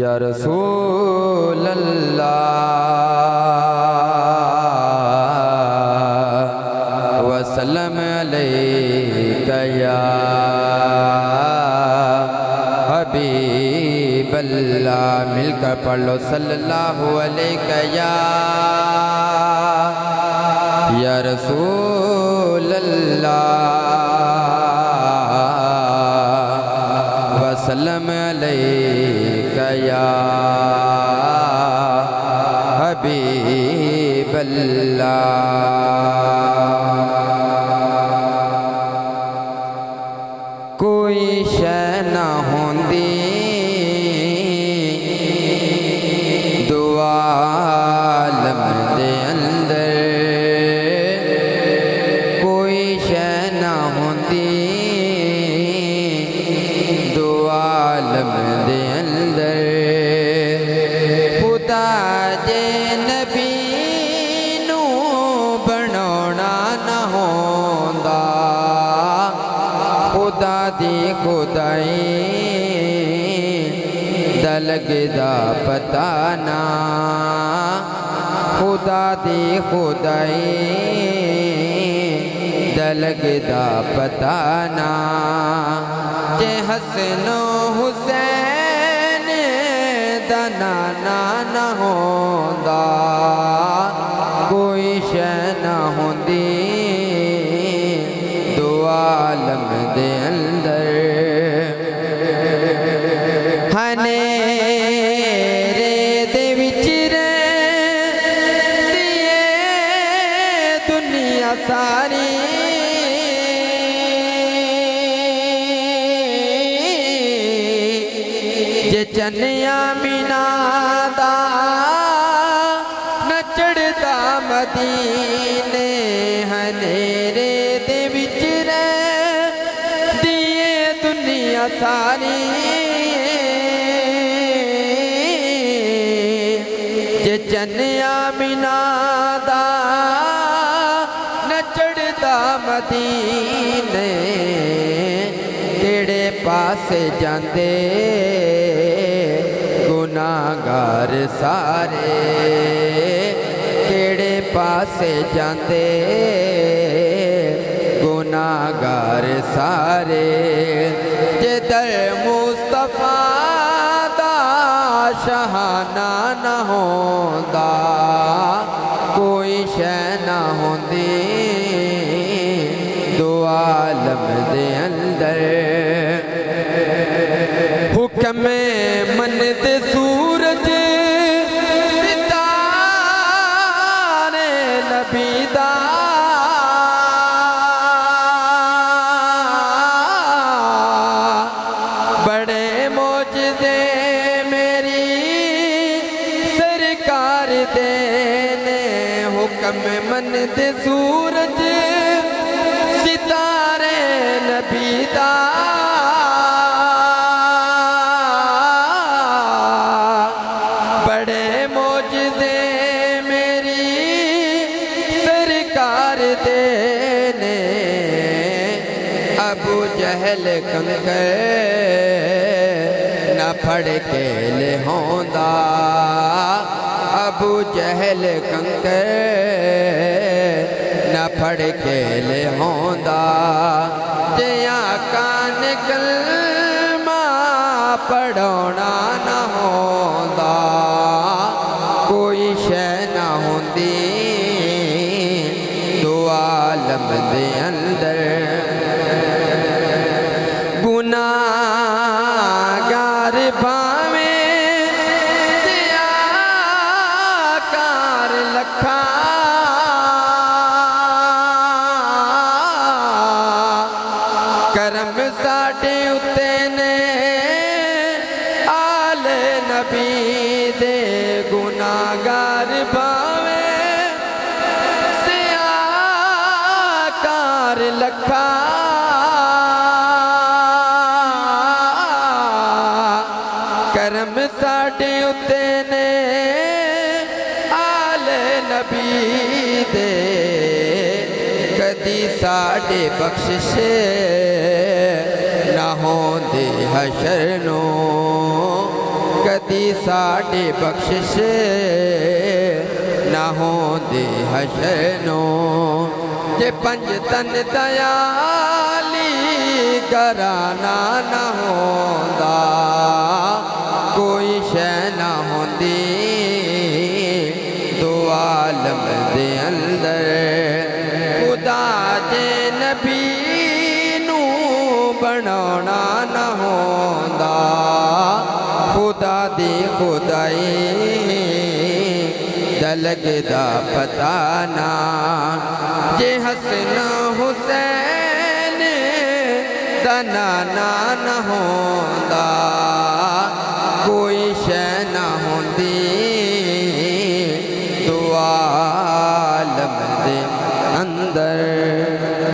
या रसूल अल्लाह वसल्लम अलैका या हबीब अल्लाह। मिलकर पढ़ लो सल्लल्लाहु अलैका या रसूल अल्लाह वसल्लम अलैका या हबीब अल्लाह। कोई शै ना होंदी दुआ आलम दे अंदर, कोई शै ना होंदी दुआ आलम दे अंदर। खुदा जे नबी नू बनाना ना होंदा, खुदा दी खुदाई दलगदा पता ना, खुदा दी खुदाई दलगदा पता ना। जे हसनो हुसैन दा नाना ना होंदा, कोई शै ना होंदी दुआ आलम दे अंदर। हनेरे दे विच रहंदी ऐ दुनिया सारी, जे चन्निया मीना दा न चढ़दा मदीने। हनेरे दे विच रहंदी ऐ दुनिया सारी, जे चन्निया मीना दा न चढ़दा मदीने। केड़े पासे जांदे गुनाहगार सारे, केड़े पासे जांदे गुनाहगार सारे। जे दर मुस्तफा दा शहाना ना होंदा, कोई शै ना होंदी दुआ आलम दे अंदर। हुक्म मनदे सूरज सितारे नबी दा, बड़े मोजज़े मेरी सरकार दे ने। हुक्म मनदे सूरज सितारे नबी दा, बड़े मोजज़े मेरी सरकार दे ने। अबू जहल कंकर न फड़ के ले होंदा, अबू जहल कंकर न फड़ के ले होंदा। जे आका ने कलमा पढ़ोना ना होंदा, कोई शै ना होंदी दुआ आलम दे अंदर। गुनाहगार भावें सियाकार लखा, करम साडे उत्ते ने आले नबी दे। गुनाहगार भावें सियाकार लखा, करम साडे उत्ते ने आले नबी दे। कदी साडे बख्शिश ना होंदे हशर नू कदी साडे बख्शिश ना होंदे हशर नू जे पंज तन दयाली घराना ना होंदा कोई शै ना होंदी दो आलम दे अंदर खुदा दे नबी नू बनाना ना होंदा खुदा दी खुदाई लगदा पता ना जे हसन हुसैन दा नाना ना होंदा